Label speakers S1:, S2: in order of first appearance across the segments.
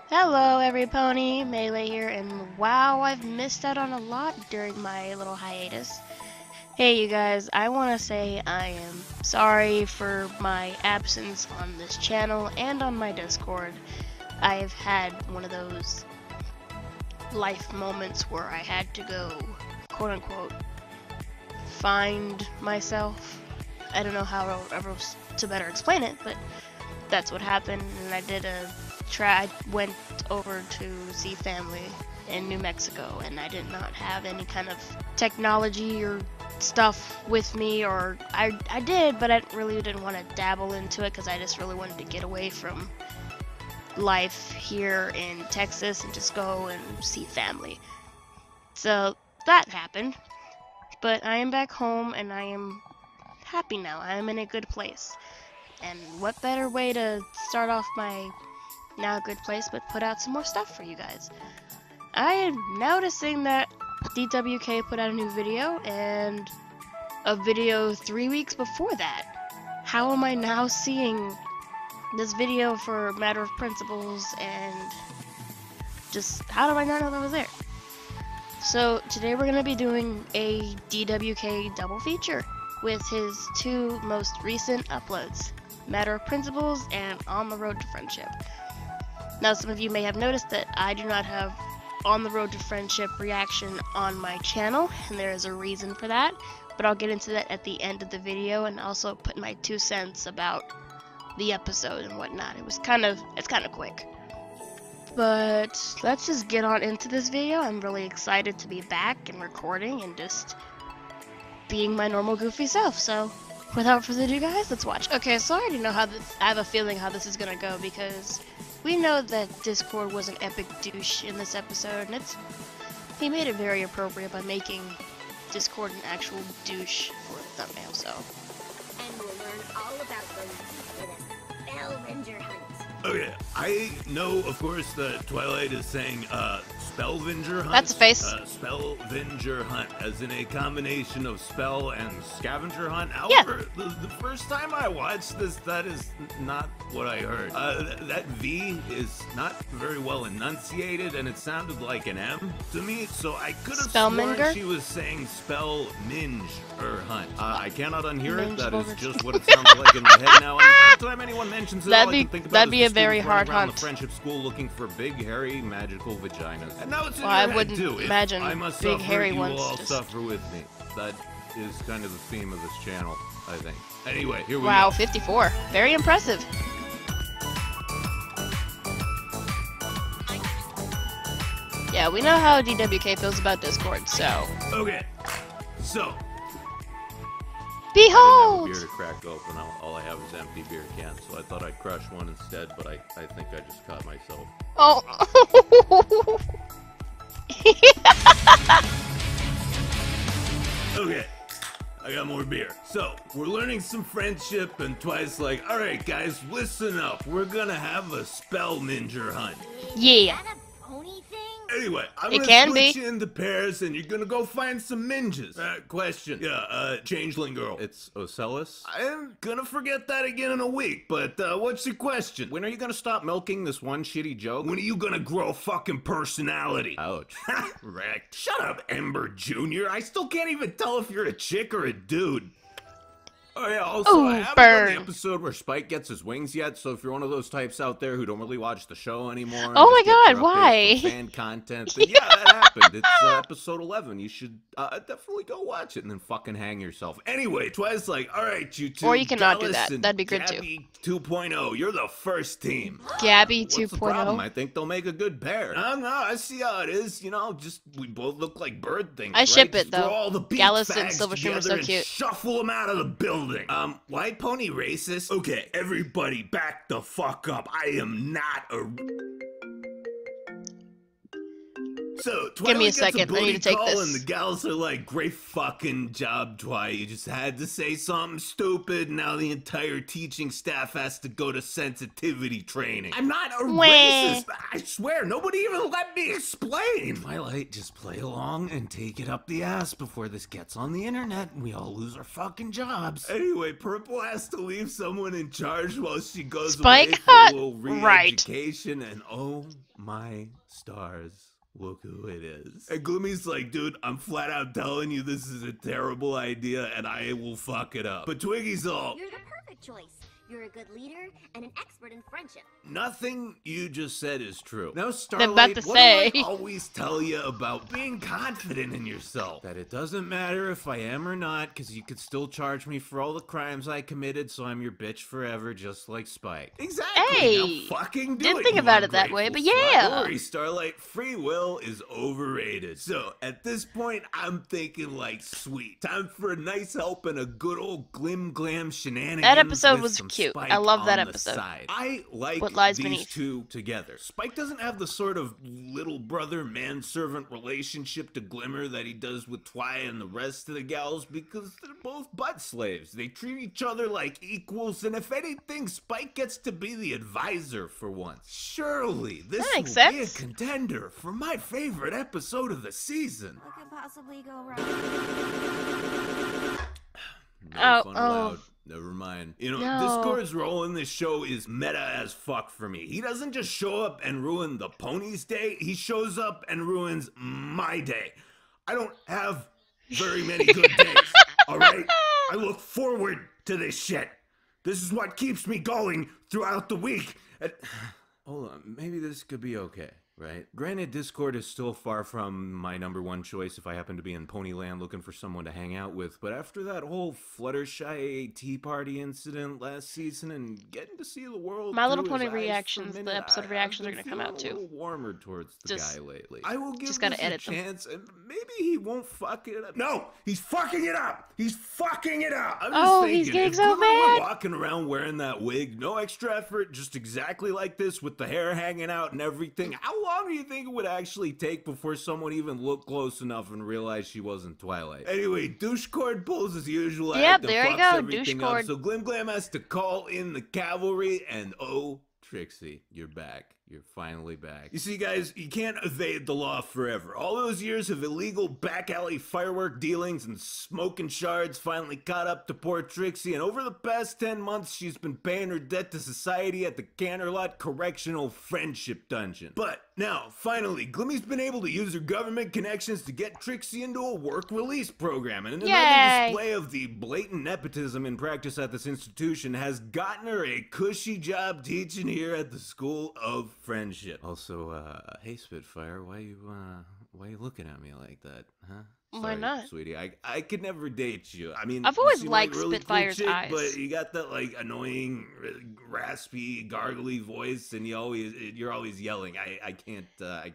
S1: Hello everypony, Melee here, and wow, I've missed out on a lot during my little hiatus. Hey you guys, I want to say I am sorry for my absence on this channel and on my Discord. I've had one of those life moments where I had to go, quote unquote, find myself. I don't know how ever to better explain it, but that's what happened, and I went over to see family in New Mexico, and I did not have any kind of technology or stuff with me, or I did, but I really didn't want to dabble into it because I just really wanted to get away from life here in Texas and just go and see family. So that happened, but I am back home and I am happy now. I am in a good place. And what better way to start off my now good place but put out some more stuff for you guys. I am noticing that DWK put out a new video and a video 3 weeks before that. How am I now seeing this video for Matter of Principles, and just how do I not know that was there? So today we're going to be doing a DWK double feature with his two most recent uploads, Matter of Principles and On the Road to Friendship. Now some of you may have noticed that I do not have On the Road to Friendship reaction on my channel, and there is a reason for that, but I'll get into that at the end of the video and also put my 2 cents about the episode and whatnot. It's kind of quick. But let's just get on into this video. I'm really excited to be back and recording and just being my normal goofy self, so without further ado guys, let's watch. Okay, so I already know I have a feeling how this is gonna go, because we know that Discord was an epic douche in this episode, and he made it very appropriate by making Discord an actual douche for the thumbnail, so.
S2: And we'll learn all about them in a Spellvenger hunt.
S3: Okay, I know, of course, that Twilight is saying, Spellvenger hunt.
S1: That's a face.
S3: Spellvenger hunt, as in a combination of spell and scavenger hunt. However, the first time I watched this, that is not what I heard. That V is not very well enunciated, and it sounded like an M to me, so I could have sworn she was saying spell minge or hunt. I cannot unhear it. That is just what it sounds like in my head now. And every time anyone mentions it, all I can think about
S1: that'd
S3: is
S1: be a very hard hunt.
S3: The friendship school looking for big, hairy, magical vaginas. And now it's in
S1: well,
S3: your
S1: I
S3: head
S1: wouldn't
S3: too.
S1: imagine
S3: I must
S1: big,
S3: suffer,
S1: hairy
S3: you
S1: ones.
S3: will all
S1: just...
S3: suffer with me. That is kind of the theme of this channel, I think. Anyway, here we go.
S1: Wow, 54. Very impressive. Yeah, we know how DWK feels about Discord, so.
S3: Okay, so.
S1: Behold!
S3: I didn't have a beer to crack open. All I have is empty beer cans, so I thought I'd crush one instead, but I think I just caught myself.
S1: Oh.
S3: Okay, I got more beer. So, we're learning some friendship, and Twice like, alright guys, listen up. We're gonna have a Spellvenger hunt.
S1: Yeah.
S2: Is that a pony thing?
S3: Anyway, I'm
S1: It
S3: gonna
S1: can
S3: switch
S1: be.
S3: you into pairs, and you're gonna go find some minges. Question. Yeah, changeling girl. It's Ocellus? I'm gonna forget that again in a week, but, what's your question? When are you gonna stop milking this one shitty joke? When are you gonna grow a fucking personality? Ouch. Wrecked. Shut up, Ember Jr. I still can't even tell if you're a chick or a dude. Oh yeah, also, I haven't done the episode where Spike gets his wings yet, so if you're one of those types out there who don't really watch the show anymore...
S1: Oh my god, why?
S3: Fan content, then yeah, that happened. It's episode 11. You should definitely go watch it and then fucking hang yourself. Anyway, Twice like, alright, you two,
S1: Or you cannot do
S3: Dallas
S1: that.
S3: and
S1: That'd be good too.
S3: Gabby 2.0, you're the first team.
S1: Gabby
S3: What's the
S1: 2.0.
S3: problem? I think they'll make a good pair. No, I see how it is. You know, just we both look like bird things.
S1: I ship
S3: right?
S1: it,
S3: Just throw
S1: though.
S3: all the beak
S1: Gallus and
S3: fags
S1: Silverstream are so
S3: together and
S1: cute.
S3: Shuffle them out of the building. White pony racist? Okay, everybody back the fuck up. I am not a... So,
S1: Give me a
S3: Twilight gets
S1: second, I need to take
S3: call
S1: this.
S3: And the gals are like, great fucking job, Twi. You just had to say something stupid. Now the entire teaching staff has to go to sensitivity training. I'm not a
S1: Wah.
S3: racist. I swear, nobody even let me explain. Twilight, just play along and take it up the ass before this gets on the internet and we all lose our fucking jobs. Anyway, Purple has to leave someone in charge while she goes
S1: Spike?
S3: away for a little
S1: Right.
S3: re-education, and oh my stars. Look who it is. And Gloomy's like, dude, I'm flat out telling you this is a terrible idea and I will fuck it up. But Twiggy's all,
S2: You're the perfect choice. You're a good leader and an expert in friendship.
S3: nothing you just said is true. Now,
S1: about
S3: Starlight,
S1: to
S3: what
S1: say.
S3: do I always tell you about being confident in yourself? That it doesn't matter if I am or not, because you could still charge me for all the crimes I committed, so I'm your bitch forever, just like Spike. Exactly.
S1: Hey,
S3: now fucking do
S1: didn't
S3: it,
S1: think
S3: you
S1: about it that way,
S3: ungrateful
S1: but
S3: slut.
S1: yeah.
S3: Don't worry, Starlight, free will is overrated. So, at this point, I'm thinking like, sweet. Time for a nice help and a good old glim glam shenanigans.
S1: That episode
S3: with
S1: was
S3: some
S1: cute.
S3: Spike
S1: I love that
S3: on the
S1: episode.
S3: side. I like
S1: What lies
S3: these
S1: beneath.
S3: two together. Spike doesn't have the sort of little brother manservant relationship to Glimmer that he does with Twi and the rest of the gals because they're both butt slaves. They treat each other like equals, and if anything, Spike gets to be the advisor for once. Surely this
S1: That
S3: will
S1: makes
S3: be a
S1: sense.
S3: contender for my favorite episode of the season.
S2: What could possibly go wrong?
S3: No fun allowed. Never mind. You know,
S1: No.
S3: Discord's role in this show is meta as fuck for me. He doesn't just show up and ruin the pony's day, he shows up and ruins my day. I don't have very many good days, alright? I look forward to this shit. This is what keeps me going throughout the week. Hold on, maybe this could be okay. Right? Granted, Discord is still far from my #1 choice if I happen to be in Ponyland looking for someone to hang out with, but after that whole Fluttershy Tea Party incident last season and getting to see the world
S1: My Little
S3: through
S1: Pony
S3: his eyes for a
S1: reactions, the
S3: minute,
S1: episode
S3: I've
S1: reactions are
S3: been
S1: gonna come out
S3: feeling
S1: too.
S3: a little warmer towards the
S1: Just-
S3: guy lately. I will give
S1: just gotta
S3: this
S1: edit
S3: a
S1: them.
S3: chance, and maybe he won't fuck it up. No! He's fucking it up! He's fucking it up! I'm just
S1: Oh,
S3: thinking,
S1: he's getting
S3: if
S1: so
S3: Glimmer were
S1: mad.
S3: walking around wearing that wig, no extra effort, just exactly like this with the hair hanging out and everything, how long do you think it would actually take before someone even looked close enough and realized she wasn't Twilight? Anyway, Douchecord pulls his usual
S1: Yep,
S3: act and
S1: there you
S3: fucks
S1: go,
S3: everything up,
S1: Douchecord.
S3: so Glim Glam has to call in the cavalry, and oh, Trixie, you're back. You're finally back. You see, guys, you can't evade the law forever. All those years of illegal back alley firework dealings and smoking shards finally caught up to poor Trixie, and over the past 10 months, she's been paying her debt to society at the Canterlot Correctional Friendship Dungeon. But now, finally, Glimmy's been able to use her government connections to get Trixie into a work release program, and another
S1: Yay!
S3: display of the blatant nepotism in practice at this institution has gotten her a cushy job teaching here at the School of Friendship. Also, hey Spitfire, why you looking at me like that, huh?
S1: Why
S3: Sorry,
S1: not?
S3: sweetie? I could never date you. I mean,
S1: I've
S3: you
S1: always
S3: seem
S1: liked
S3: like a really
S1: Spitfire's
S3: cool chick,
S1: eyes.
S3: but you got that like annoying, raspy, gargly voice, and you're always yelling. I can't.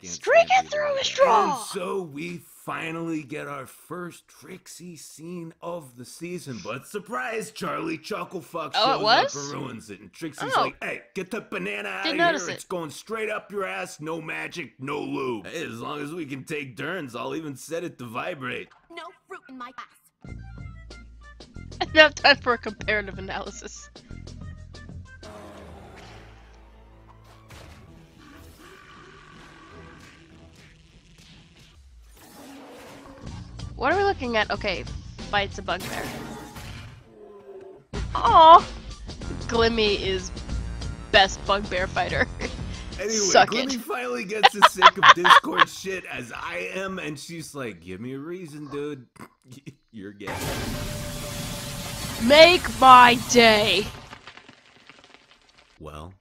S1: Streak
S3: stand
S1: it
S3: you
S1: through
S3: like
S1: a
S3: that.
S1: straw!
S3: And so we finally get our first Trixie scene of the season, but surprise, Charlie Chucklefuck
S1: Oh, it
S3: shows
S1: was?
S3: up and ruins it, and Trixie's
S1: Oh.
S3: like, "Hey, get the banana out
S1: Didn't
S3: of
S1: notice
S3: here!
S1: it.
S3: It's going straight up your ass. No magic, no lube. Hey, as long as we can take turns, I'll even set it to vibrate."
S2: No fruit in my class.
S1: I don't have time for a comparative analysis. What are we looking at? Okay, fights a bugbear. Aw! Glimmy is best bugbear fighter.
S3: Anyway,
S1: Suck
S3: Glimmy
S1: it.
S3: finally gets as sick of Discord shit as I am, and she's like, "Give me a reason, dude. You're gay."
S1: Make my day!
S3: Well,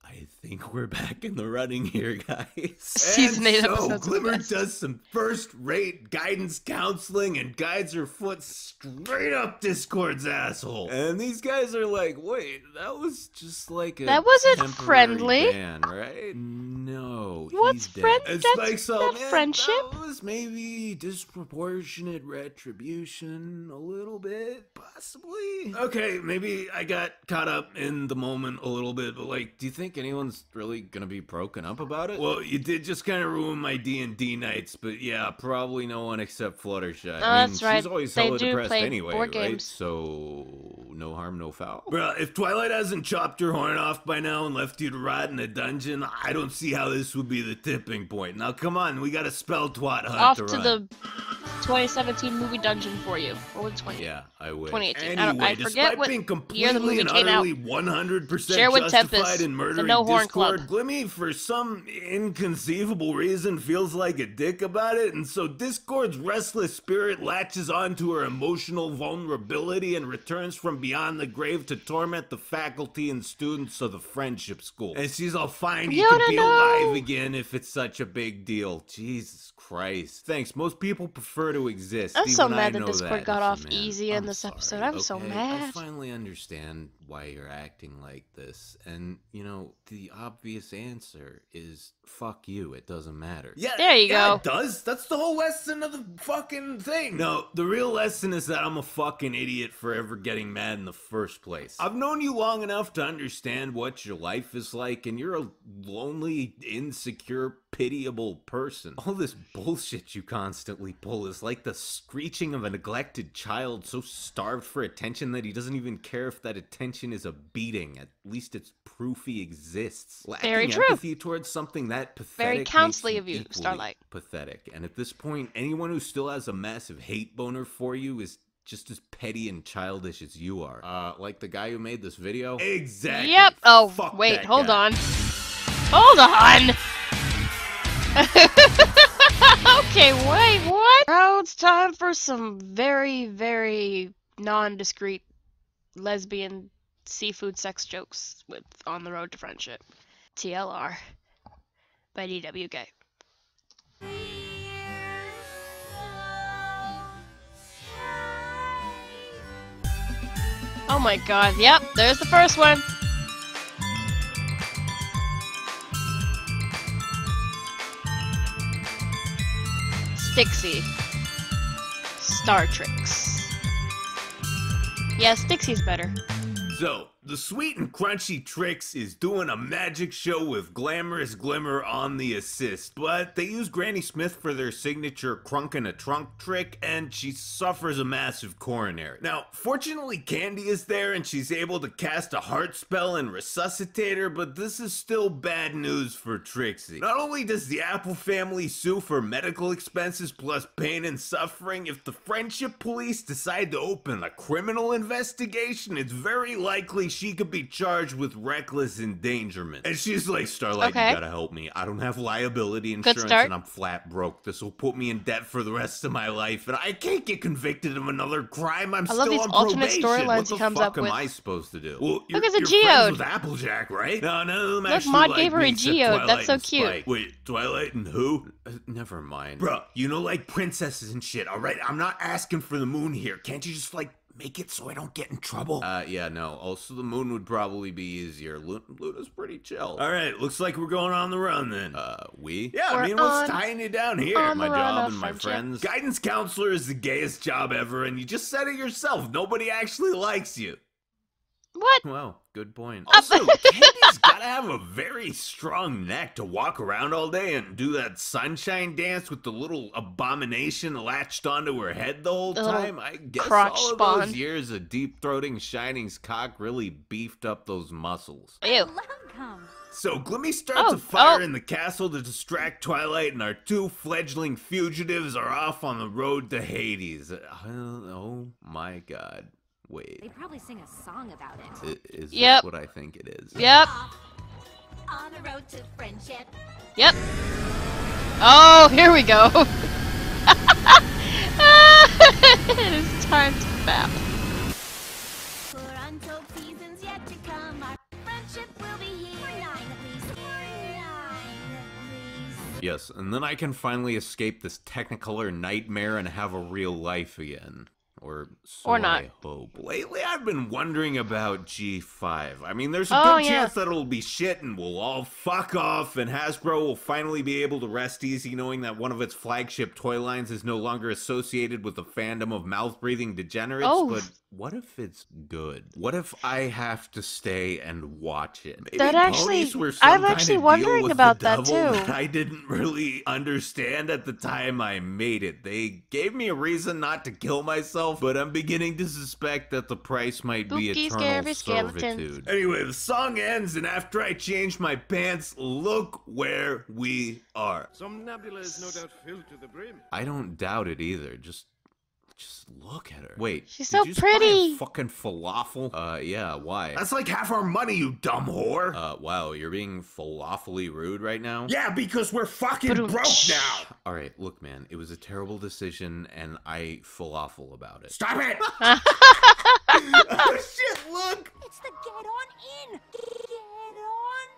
S3: I think we're back in the running here, guys.
S1: Season 8
S3: and so
S1: episodes are the
S3: Glimmer
S1: best.
S3: does some first-rate guidance counseling and guides her foot straight up Discord's asshole. And these guys are like, "Wait, that was just like a
S1: That wasn't
S3: temporary
S1: friendly."
S3: ban, right?" No,
S1: What's
S3: he's dead.
S1: friend-
S3: And
S1: that's
S3: Spike's all,
S1: not
S3: "Man,
S1: friendship."
S3: That was maybe disproportionate retribution, a little bit, possibly. Okay, maybe I got caught up in the moment a little bit, but like, do you think anyone's one's really gonna be broken up about it? Well, you did just kind of ruin my D&D nights, but yeah, probably no one except Fluttershy.
S1: Oh, that's right.
S3: She's always
S1: They
S3: hella
S1: do
S3: depressed
S1: play
S3: anyway,
S1: board
S3: right?
S1: games.
S3: So, no harm, no foul? Bruh, if Twilight hasn't chopped your horn off by now and left you to rot in a dungeon, I don't see how this would be the tipping point. Now, come on, we gotta spell twat hunt
S1: Off
S3: to
S1: to
S3: run.
S1: the 2017 movie dungeon for you. Or was it 20?
S3: Yeah, I would.
S1: 2018.
S3: Anyway,
S1: I forget
S3: despite
S1: what
S3: being
S1: year the
S3: completely
S1: movie
S3: and
S1: came out.
S3: utterly 100%
S1: Share with
S3: justified
S1: Tempest,
S3: in
S1: the
S3: murdering
S1: No Horn
S3: Discord,
S1: Club.
S3: Glimmy, for some inconceivable reason, feels like a dick about it, and so Discord's restless spirit latches onto her emotional vulnerability and returns from beyond the grave to torment the faculty and students of the friendship school. And she's all fine, you can be alive again if it's such a big deal. Jesus Christ. Thanks, most people prefer to exist.
S1: I'm so
S3: Even I
S1: mad that
S3: know
S1: Discord got off
S3: man.
S1: easy in
S3: I'm
S1: this
S3: sorry,
S1: episode. I'm so
S3: okay? I
S1: mad.
S3: finally understand why you're acting like this. And, you know, the obvious answer is fuck you. It doesn't matter. Yeah,
S1: There you go.
S3: It does. That's the whole lesson of the fucking thing. No, the real lesson is that I'm a fucking idiot for ever getting mad in the first place. I've known you long enough to understand what your life is like, and you're a lonely, insecure, pitiable person. All this bullshit you constantly pull is like the screeching of a neglected child so starved for attention that he doesn't even care if that attention is a beating. At least it's proof he exists.
S1: Very
S3: Lacking
S1: true.
S3: empathy towards something that pathetic
S1: Very
S3: makes
S1: counselly
S3: you
S1: of you,
S3: equally
S1: Starlight.
S3: pathetic. And at this point, anyone who still has a massive hate boner for you is just as petty and childish as you are. Like the guy who made this video? Exactly.
S1: Yep. Oh,
S3: Fuck
S1: wait,
S3: that
S1: hold
S3: guy.
S1: on. Hold on! Okay, wait, what? Now it's time for some very, very non-discreet lesbian seafood sex jokes with On the Road to Friendship. TLR by DWK. Oh my god, yep, there's the first one. Stixie. Star Tricks. Yeah, Stixie's better.
S3: So, the sweet and crunchy Trix is doing a magic show with Glamorous Glimmer on the assist, but they use Granny Smith for their signature crunk in a trunk trick, and she suffers a massive coronary. Now, fortunately Candy is there and she's able to cast a heart spell and resuscitate her, but this is still bad news for Trixie. Not only does the Apple family sue for medical expenses plus pain and suffering, if the Friendship Police decide to open a criminal investigation, it's very likely she could be charged with reckless endangerment. And she's like, Starlight,
S1: Okay.
S3: you gotta help me. I don't have liability insurance
S1: start.
S3: and I'm flat broke. This will put me in debt for the rest of my life, and I can't get convicted of another crime. I'm
S1: I love
S3: still
S1: these
S3: on
S1: alternate
S3: probation.
S1: storylines
S3: What
S1: he
S3: the
S1: comes
S3: fuck
S1: up
S3: am
S1: with.
S3: I supposed to do? Well, you're,
S1: Look, it's a
S3: you're
S1: geode.
S3: friends with Applejack, right? No, none of them
S1: Look,
S3: actually
S1: Mod
S3: like
S1: gave her
S3: me
S1: a
S3: except
S1: geode.
S3: Twilight
S1: That's so
S3: and
S1: cute.
S3: Spike. Wait, Twilight and who? Never mind. Bruh, you know, like princesses and shit, alright? I'm not asking for the moon here. Can't you just, like, make it so I don't get in trouble? Yeah, no. Also, the moon would probably be easier. Luna's pretty chill. Alright, looks like we're going on the run then. We? Yeah,
S1: We're
S3: I mean, what's
S1: on-
S3: tying you down here?
S1: on
S3: My
S1: the run
S3: job
S1: of
S3: and my
S1: friendship.
S3: friends? Guidance counselor is the gayest job ever, and you just said it yourself. Nobody actually likes you.
S1: What?
S3: Well, good point. Also, Candy's gotta have a very strong neck to walk around all day and do that sunshine dance with the little abomination latched onto her head the whole
S1: The little
S3: time. I guess
S1: crotch
S3: all of
S1: spawn.
S3: those years of deep-throating Shining's cock really beefed up those muscles.
S1: Ew.
S2: Welcome.
S3: So, Glimmy starts
S1: Oh,
S3: a fire
S1: oh.
S3: in the castle to distract Twilight, and our two fledgling fugitives are off on the road to Hades. Oh my god. Wait.
S2: They probably sing a song about it.
S3: Is
S1: Yep.
S3: this what I think it is?
S1: Yep.
S2: On the road to friendship.
S1: Yep. Oh, here we go. It's time to bap.
S2: For untold seasons yet to come, our friendship will be here. For 9 at least. For 9 at least.
S3: Yes, and then I can finally escape this Technicolor nightmare and have a real life again. Or so
S1: Or not.
S3: I hope. Lately, I've been wondering about G5. I mean, there's a
S1: Oh,
S3: good
S1: yeah.
S3: chance that it'll be shit and we'll all fuck off, and Hasbro will finally be able to rest easy knowing that one of its flagship toy lines is no longer associated with the fandom of mouth-breathing degenerates.
S1: Oh.
S3: But what if it's good? What if I have to stay and watch it? Maybe
S1: That actually-
S3: ponies were some
S1: I'm
S3: kind
S1: actually
S3: of deal
S1: wondering
S3: with
S1: about
S3: the
S1: that,
S3: devil
S1: too.
S3: I didn't really understand at the time I made it. They gave me a reason not to kill myself, but I'm beginning to suspect that the price might be
S1: Spooky,
S3: eternal
S1: scary skeletons.
S3: servitude. Anyway, the song ends, and after I change my pants, look where we are.
S4: Somnambula is no doubt filled to the brim.
S3: I don't doubt it either. Just look at her. Wait,
S1: She's
S3: did
S1: so
S3: you just buy a
S1: pretty.
S3: fucking falafel? Yeah, why? That's like half our money, you dumb whore. Wow, you're being falafely rude right now? Yeah, because we're fucking
S1: Ba-dum.
S3: broke now. All right, look, man, it was a terrible decision, and I falafel about it. Stop it! Oh, shit, look!
S2: It's the get on in. Get on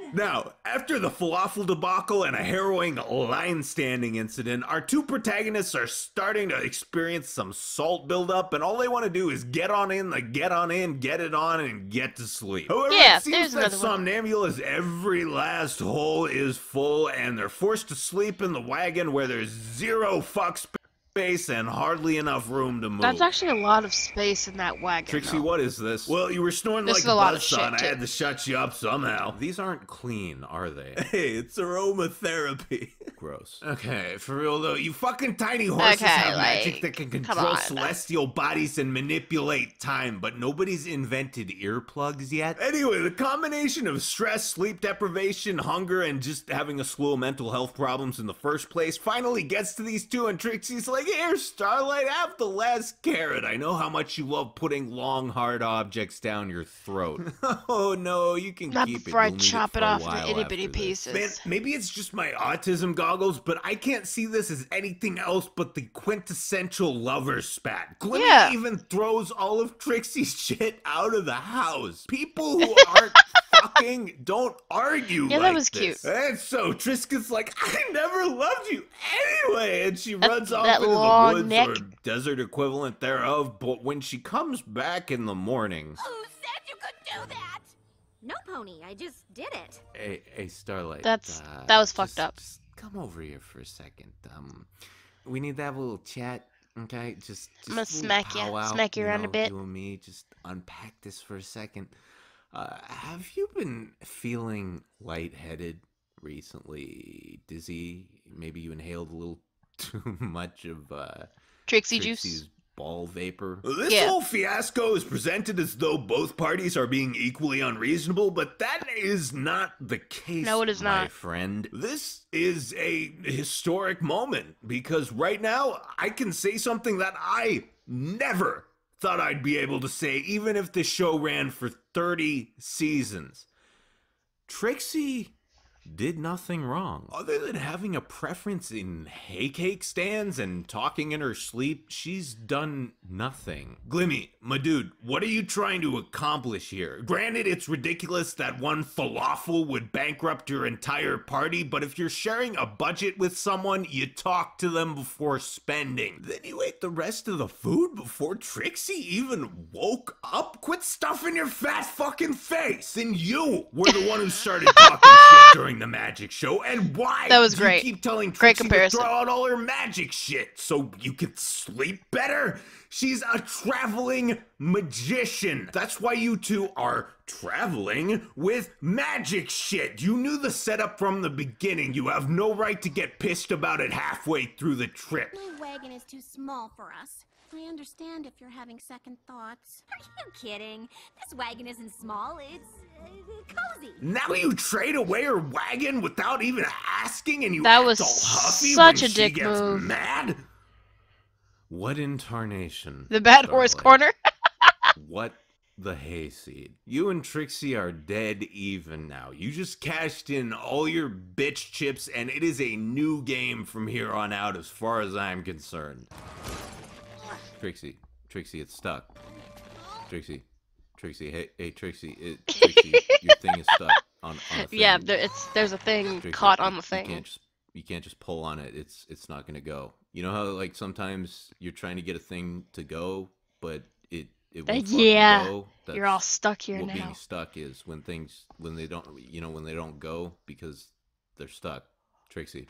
S2: in.
S3: Now, after the falafel debacle and a harrowing line standing incident, our two protagonists are starting to experience some salt buildup, and all they want to do is get on in, get it on, and get to sleep. However,
S1: Yeah,
S3: it seems
S1: there's
S3: that
S1: another one.
S3: Somnambula's every last hole is full, and they're forced to sleep in the wagon where there's zero fuck space and hardly enough room to move.
S1: That's actually a lot of space in that wagon.
S3: Trixie,
S1: though.
S3: what is this? Well, you were snoring
S1: This
S3: like
S1: is a lot of
S3: buzzsaw, and I
S1: shit,
S3: had to shut you up somehow. These aren't clean, are they? Hey, it's aromatherapy. Gross. Okay, for real though, you fucking tiny horses
S1: Okay,
S3: have
S1: like,
S3: magic that can
S1: come
S3: control
S1: on.
S3: celestial bodies and manipulate time, but nobody's invented earplugs yet. Anyway, the combination of stress, sleep deprivation, hunger, and just having a slew of mental health problems in the first place finally gets to these two, and Trixie's like, here, Starlight, have the last carrot. I know how much you love putting long, hard objects down your throat. Oh no, you can
S1: Not
S3: keep it.
S1: before I
S3: You'll need
S1: chop it
S3: for a
S1: off into
S3: while
S1: itty bitty
S3: after this.
S1: pieces.
S3: Man, maybe it's just my autism goggles, but I can't see this as anything else but the quintessential lover spat. Glimmy
S1: Yeah.
S3: even throws all of Trixie's shit out of the house. People who aren't fucking don't argue
S1: Yeah,
S3: like
S1: that was
S3: this.
S1: cute.
S3: And so Triska's like, I never loved you anyway, and she runs off
S1: that
S3: into
S1: long
S3: the woods
S1: neck.
S3: or desert equivalent thereof, but when she comes back in the morning...
S2: Who said you could do that? No, Pony. I just did it.
S3: Hey, Starlight.
S1: That was fucked up.
S3: Just come over here for a second. We need to have a little chat, okay? Just
S1: I'm gonna
S3: a little
S1: smack ya.
S3: powwow,
S1: Smack you around a bit.
S3: You and me, just unpack this for a second. Have you been feeling lightheaded recently? Dizzy? Maybe you inhaled a little too much of
S1: Trixie
S3: Trixie's
S1: juice.
S3: ball vapor. This
S1: Yeah.
S3: whole fiasco is presented as though both parties are being equally unreasonable, but that is not the case,
S1: No, it is
S3: my
S1: not.
S3: friend. This is a historic moment, because right now, I can say something that I never thought I'd be able to say, even if the show ran for 30 seasons. Trixie did nothing wrong. Other than having a preference in hay cake stands and talking in her sleep, she's done nothing. Glimmy, my dude, what are you trying to accomplish here? Granted, it's ridiculous that one falafel would bankrupt your entire party, but if you're sharing a budget with someone, you talk to them before spending. Then you ate the rest of the food before Trixie even woke up? Quit stuffing your fat fucking face! Then you were the one who started talking shit during the magic show, and why
S1: That was
S3: do
S1: great.
S3: you keep telling
S1: Great
S3: Trixie to
S1: comparison.
S3: throw out all her magic shit so you can sleep better? She's a traveling magician. That's why you two are traveling with magic shit. You knew the setup from the beginning. You have no right to get pissed about it halfway through the trip.
S2: My wagon is too small for us. I understand if you're having second thoughts. Are you kidding? This wagon isn't small. It's cozy.
S3: Now you trade away her wagon without even asking, and you
S1: That
S3: act
S1: was
S3: all huffy
S1: such
S3: when
S1: a dick
S3: she gets
S1: move.
S3: mad? What incarnation?
S1: The bad horse
S3: Starlight?
S1: corner.
S3: What the hayseed? You and Trixie are dead even now. You just cashed in all your bitch chips, and it is a new game from here on out as far as I'm concerned. Trixie, it's stuck. Trixie, hey, Trixie, Trixie, your thing is stuck on a thing.
S1: Yeah, there's a thing
S3: Trixie,
S1: caught on the thing.
S3: You can't just pull on it. It's not gonna go. You know how like sometimes you're trying to get a thing to go, but it won't fucking
S1: Yeah,
S3: go.
S1: you're all stuck here
S3: what
S1: now.
S3: being stuck is when they don't go because they're stuck. Trixie.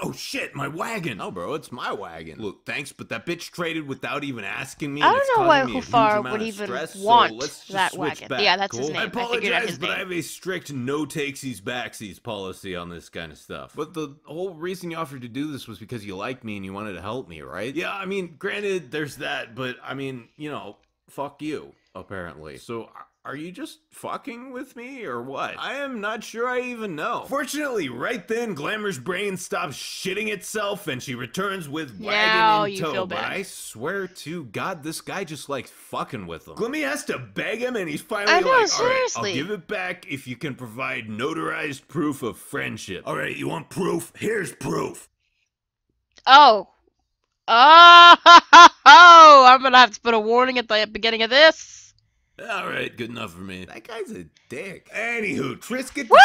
S3: Oh shit, my wagon! Oh bro, it's my wagon. Look, thanks, but that bitch traded without even asking me.
S1: I
S3: And
S1: don't
S3: it's
S1: know
S3: causing
S1: why
S3: me a huge
S1: Hufar
S3: amount
S1: would
S3: of
S1: even
S3: stress,
S1: want
S3: so let's just
S1: that
S3: switch
S1: wagon.
S3: back.
S1: Yeah, that's his
S3: Cool?
S1: name.
S3: I
S1: I figured out
S3: apologize,
S1: his
S3: but I
S1: name.
S3: have a strict no takesies backsies policy on this kind of stuff. But the whole reason you offered to do this was because you liked me and you wanted to help me, right? Yeah, I mean, granted, there's that, but I mean, you know, fuck you, apparently. So are you just fucking with me or what? I am not sure I even know. Fortunately, right then, Glamour's brain stops shitting itself and she returns with
S1: Now
S3: wagon in
S1: you
S3: tow.
S1: feel
S3: But
S1: bad.
S3: I swear to God, this guy just likes fucking with him. Glimmy has to beg him and he's finally
S1: I know,
S3: like, all right,
S1: seriously.
S3: I'll give it back if you can provide notarized proof of friendship. All right, you want proof? Here's proof.
S1: Oh. Oh, I'm gonna have to put a warning at the beginning of this.
S3: Alright, good enough for me. That guy's a dick. Anywho, Trisket decides
S1: Woo!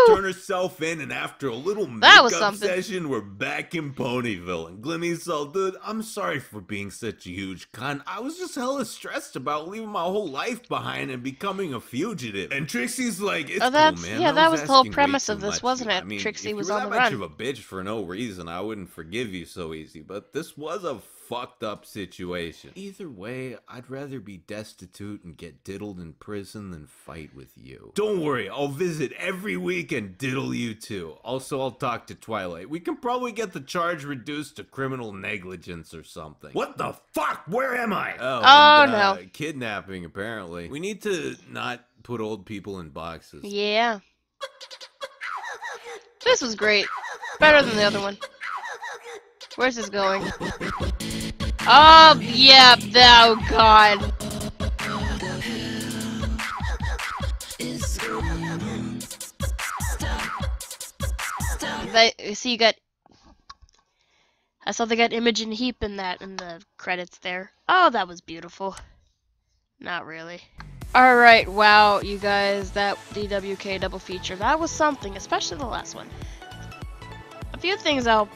S3: to turn herself in, and after a little
S1: That was
S3: makeup
S1: something.
S3: session, we're back in Ponyville. And Glimmy's all, dude, I'm sorry for being such a huge cunt. I was just hella stressed about leaving my whole life behind and becoming a fugitive. And Trixie's like, it's
S1: Oh, that's-
S3: cool, man.
S1: yeah,
S3: I
S1: that was the whole
S3: asking way
S1: premise
S3: too
S1: of this,
S3: much.
S1: wasn't it?
S3: I mean,
S1: Trixie
S3: if
S1: was
S3: you were
S1: on
S3: that
S1: the
S3: much
S1: run.
S3: of a bitch for no reason, I wouldn't forgive you so easy. But this was a fucked up situation. Either way, I'd rather be destitute and get diddled in prison than fight with you. Don't worry, I'll visit every week and diddle you too. Also, I'll talk to Twilight. We can probably get the charge reduced to criminal negligence or something. What the fuck? Where am I?
S1: Oh, no.
S3: Kidnapping, apparently. We need to not put old people in boxes.
S1: Yeah. This was great. Better than the other one. Where's this going? Oh, yeah. Oh, God. See, you got... I saw they got Imogen Heap in the credits there. Oh, that was beautiful. Not really. Alright, wow, you guys, that DWK double feature, that was something, especially the last one. A few things I'll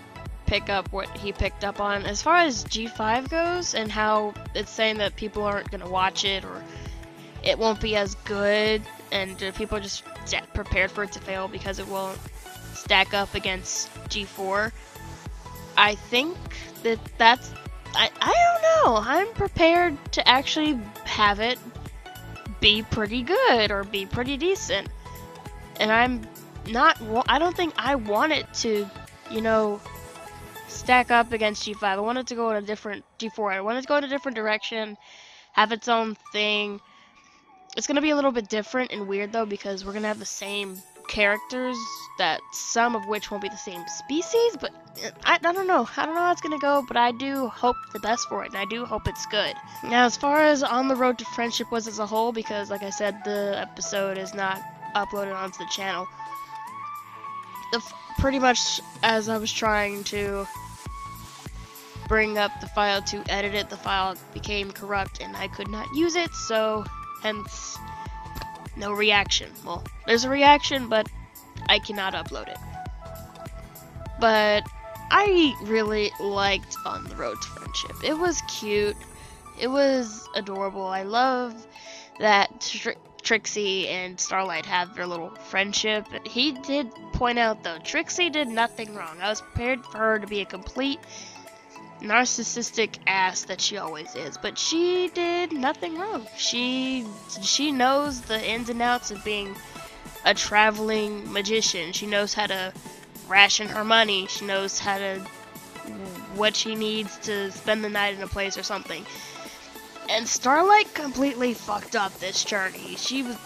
S1: pick up what he picked up on. As far as G5 goes, and how it's saying that people aren't going to watch it, or it won't be as good, and people are just prepared for it to fail because it won't stack up against G4. I think that's... I don't know. I'm prepared to actually have it be pretty good or be pretty decent. And I don't think I want it to, you know, stack up against G5. I want it to go in a different G4. I want it to go in a different direction, have its own thing. It's going to be a little bit different and weird though, because we're going to have the same characters, that some of which won't be the same species, but I don't know how it's gonna go, but I do hope the best for it, and I do hope it's good. Now, as far as On the Road to Friendship was as a whole, because like I said, the episode is not uploaded onto the channel, pretty much as I was trying to bring up the file to edit it, the file became corrupt and I could not use it, so hence no reaction. Well, there's a reaction, but I cannot upload it. But I really liked On the Road to Friendship. It was cute. It was adorable. I love that Trixie and Starlight have their little friendship. He did point out, though, Trixie did nothing wrong. I was prepared for her to be a complete narcissistic ass that she always is, but she did nothing wrong. She knows the ins and outs of being a traveling magician. She knows how to ration her money. She knows how to what she needs to spend the night in a place or something. And Starlight completely fucked up this journey. She was,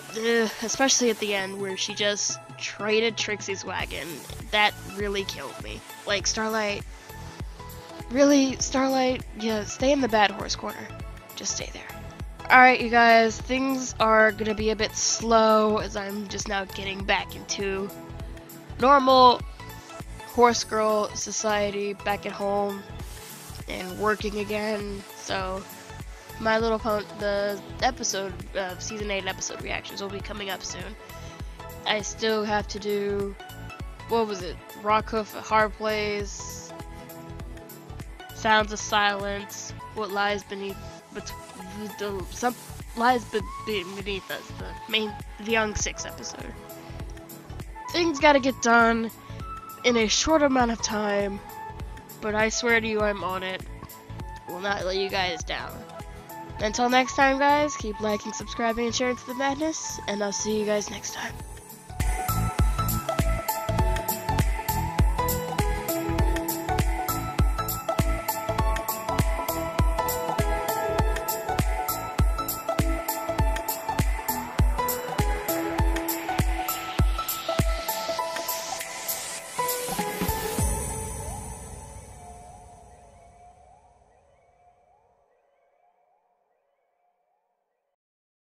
S1: especially at the end where she just traded Trixie's wagon. That really killed me. Like, Starlight, yeah, stay in the bad horse corner. Just stay there. Alright, you guys, things are gonna be a bit slow as I'm just now getting back into normal horse girl society back at home and working again. So, My Little Pony, the episode, season 8 episode reactions will be coming up soon. I still have to do, what was it, Rockhoof at Hard Plays, sounds of silence, what lies beneath, some lies beneath us, the Young 6 episode. Things gotta get done in a short amount of time, but I swear to you I'm on it. Will not let you guys down. Until next time, guys, keep liking, subscribing, and sharing to the madness, and I'll see you guys next time.